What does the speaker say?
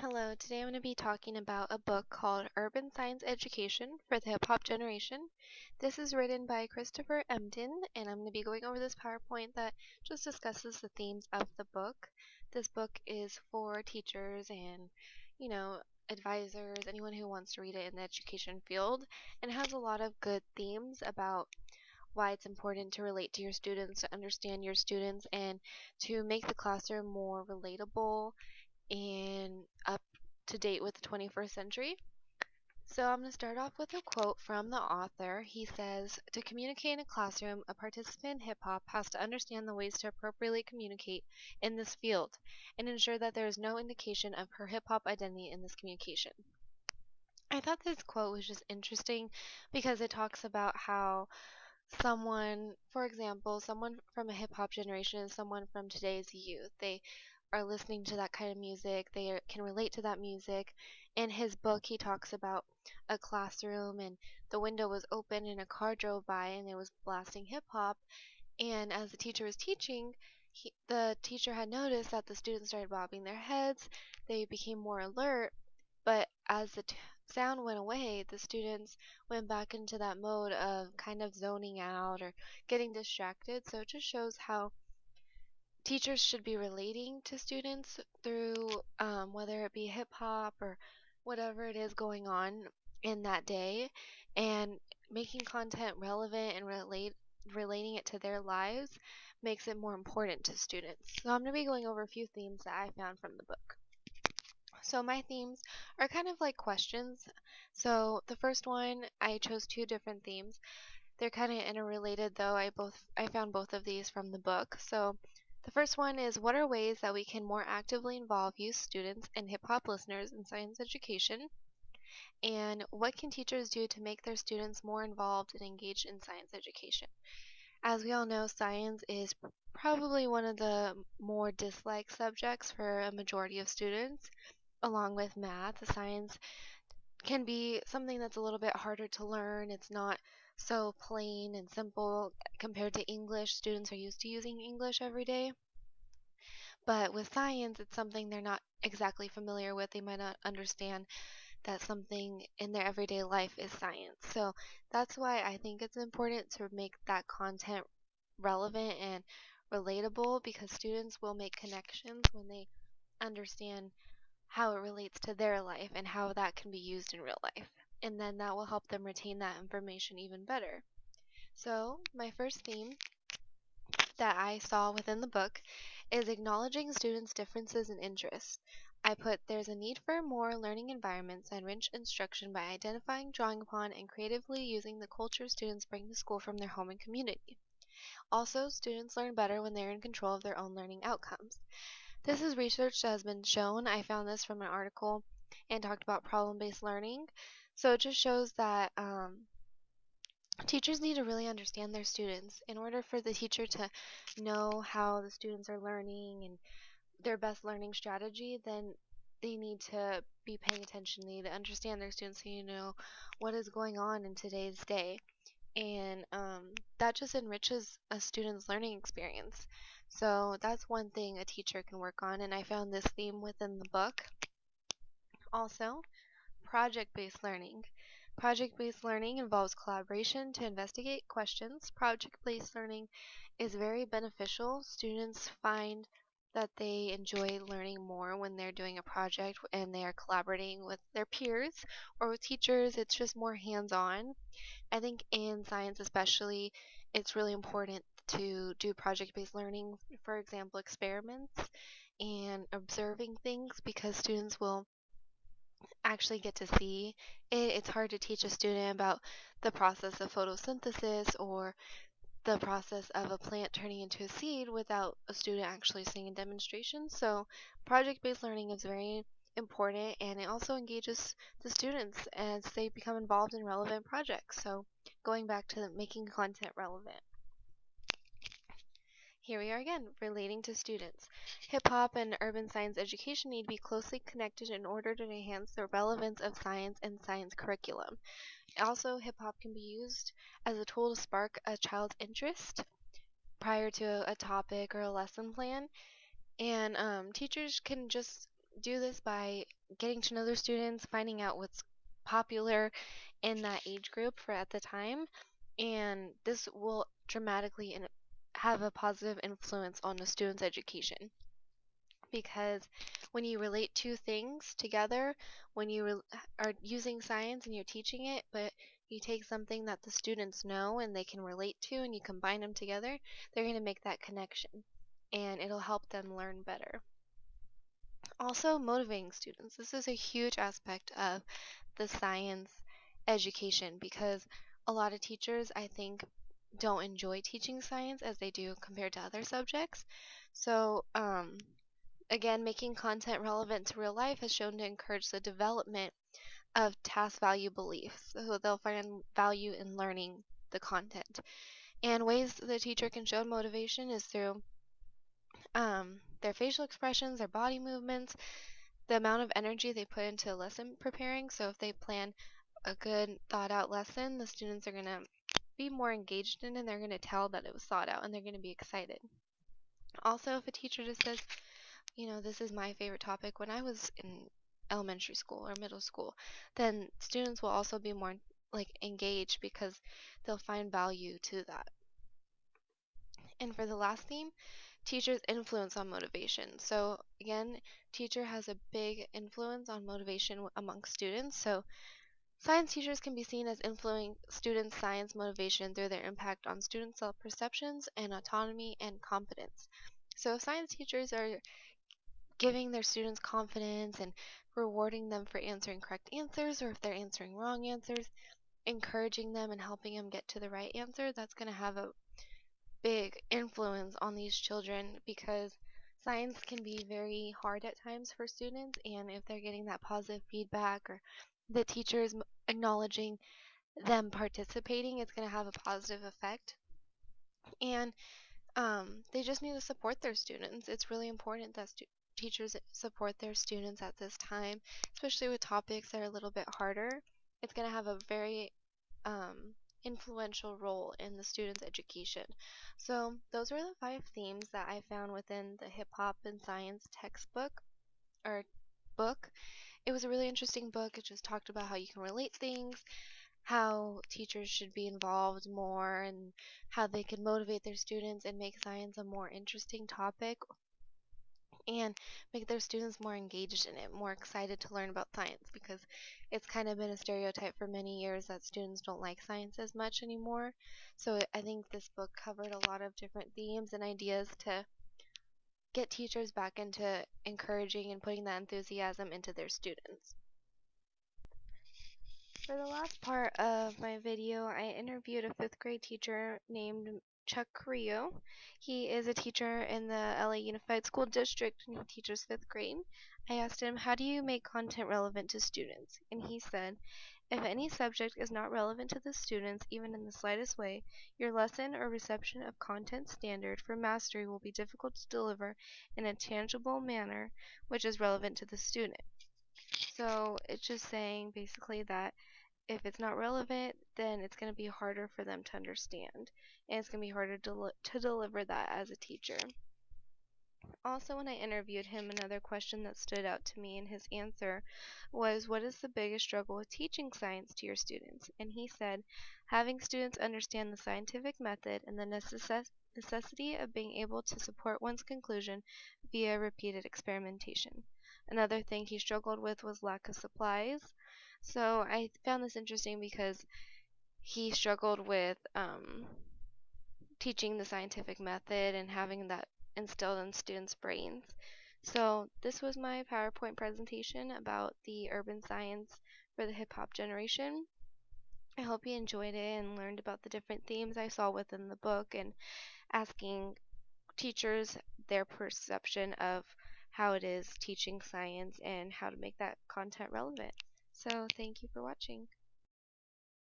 Hello, today I'm going to be talking about a book called Urban Science Education for the Hip Hop Generation. This is written by Christopher Emden, and I'm going to be going over this PowerPoint that just discusses the themes of the book. This book is for teachers and, advisors, anyone who wants to read it in the education field, and has a lot of good themes about why it's important to relate to your students, to understand your students, and to make the classroom more relatable and up to date with the 21st century. So I'm going to start off with a quote from the author. He says, "To communicate in a classroom, a participant in hip hop has to understand the ways to appropriately communicate in this field and ensure that there is no indication of her hip hop identity in this communication." I thought this quote was just interesting because it talks about how someone, for example, someone from a hip hop generation is someone from today's youth. They are listening to that kind of music. Can relate to that music. In his book, he talks about a classroom and the window was open and a car drove by and it was blasting hip hop. And as the teacher was teaching, the teacher had noticed that the students started bobbing their heads. They became more alert, but as the sound went away, the students went back into that mode of kind of zoning out or getting distracted. So it just shows how teachers should be relating to students through whether it be hip hop or whatever it is going on in that day, and making content relevant and relating it to their lives makes it more important to students. So I'm going to be going over a few themes that I found from the book. So my themes are kind of like questions. So the first one, I chose two different themes. They're kind of interrelated though. I found both of these from the book. So the first one is, what are ways that we can more actively involve youth students and hip hop listeners in science education? And what can teachers do to make their students more involved and engaged in science education? As we all know, science is probably one of the more disliked subjects for a majority of students, along with math. Science can be something that's a little bit harder to learn. It's not so plain and simple compared to English. Students are used to using English every day. But with science, it's something they're not exactly familiar with. They might not understand that something in their everyday life is science. So that's why I think it's important to make that content relevant and relatable, because students will make connections when they understand how it relates to their life and how that can be used in real life. And then that will help them retain that information even better. So, my first theme that I saw within the book is acknowledging students' differences and interests. I put, there's a need for more learning environments and rich instruction by identifying, drawing upon, and creatively using the culture students bring to school from their home and community. Also, students learn better when they're in control of their own learning outcomes. This is research that has been shown. I found this from an article and talked about problem-based learning. So it just shows that teachers need to really understand their students. In order for the teacher to know how the students are learning and their best learning strategy, then they need to be paying attention. They need to understand their students so you know what is going on in today's day. And that just enriches a student's learning experience. So that's one thing a teacher can work on, and I found this theme within the book. Also, project-based learning. Project-based learning involves collaboration to investigate questions. Project-based learning is very beneficial. Students find that they enjoy learning more when they're doing a project and they are collaborating with their peers or with teachers. It's just more hands-on. I think in science especially, it's really important to do project-based learning, for example, experiments and observing things, because students will actually get to see it. It's hard to teach a student about the process of photosynthesis or the process of a plant turning into a seed without a student actually seeing a demonstration. So project-based learning is very important, and it also engages the students as they become involved in relevant projects. So going back to making content relevant. Here we are again, relating to students. Hip hop and urban science education need to be closely connected in order to enhance the relevance of science and science curriculum. Also, hip hop can be used as a tool to spark a child's interest prior to a topic or a lesson plan. And teachers can just do this by getting to know their students, finding out what's popular in that age group for at the time, and this will dramatically have a positive influence on the student's education. Because when you relate two things together, when you are using science and you're teaching it, but you take something that the students know and they can relate to and you combine them together, they're going to make that connection and it'll help them learn better. Also, motivating students. This is a huge aspect of the science education because a lot of teachers, I think, don't enjoy teaching science as they do compared to other subjects. So, again, making content relevant to real life has shown to encourage the development of task value beliefs. So they'll find value in learning the content. And ways the teacher can show motivation is through their facial expressions, their body movements, the amount of energy they put into lesson preparing. So if they plan a good thought out lesson, the students are going to be more engaged in it and they're going to tell that it was thought out and they're going to be excited. Also, if a teacher just says, this is my favorite topic when I was in elementary school or middle school, then students will also be more engaged because they'll find value to that. And for the last theme, teachers' influence on motivation. So again, teacher has a big influence on motivation among students. So science teachers can be seen as influencing students' science motivation through their impact on student self-perceptions and autonomy and competence. So if science teachers are giving their students confidence and rewarding them for answering correct answers, or if they're answering wrong answers, encouraging them and helping them get to the right answer, that's going to have a big influence on these children because science can be very hard at times for students, and if they're getting that positive feedback or the teachers acknowledging them participating, it's going to have a positive effect. And they just need to support their students. It's really important that teachers support their students at this time, especially with topics that are a little bit harder. It's going to have a very influential role in the student's education. So those were the 5 themes that I found within the Hip Hop and Science textbook or book. It was a really interesting book. It just talked about how you can relate things, how teachers should be involved more, and how they can motivate their students and make science a more interesting topic and make their students more engaged in it, more excited to learn about science because it's kind of been a stereotype for many years that students don't like science as much anymore. So I think this book covered a lot of different themes and ideas to get teachers back into encouraging and putting that enthusiasm into their students. For the last part of my video, I interviewed a 5th grade teacher named Chuck Carrillo. He is a teacher in the LA Unified School District and he teaches 5th grade. I asked him, how do you make content relevant to students? And he said, if any subject is not relevant to the students, even in the slightest way, your lesson or reception of content standard for mastery will be difficult to deliver in a tangible manner which is relevant to the student. So it's just saying basically that if it's not relevant, then it's going to be harder for them to understand. And it's going to be harder to deliver that as a teacher. Also, when I interviewed him, another question that stood out to me in his answer was, what is the biggest struggle with teaching science to your students? And he said, having students understand the scientific method and the necessity of being able to support one's conclusion via repeated experimentation. Another thing he struggled with was lack of supplies. So I found this interesting because he struggled with teaching the scientific method and having that instilled in students' brains. So this was my PowerPoint presentation about the urban science for the hip hop generation. I hope you enjoyed it and learned about the different themes I saw within the book and asking teachers their perception of how it is teaching science and how to make that content relevant. So thank you for watching.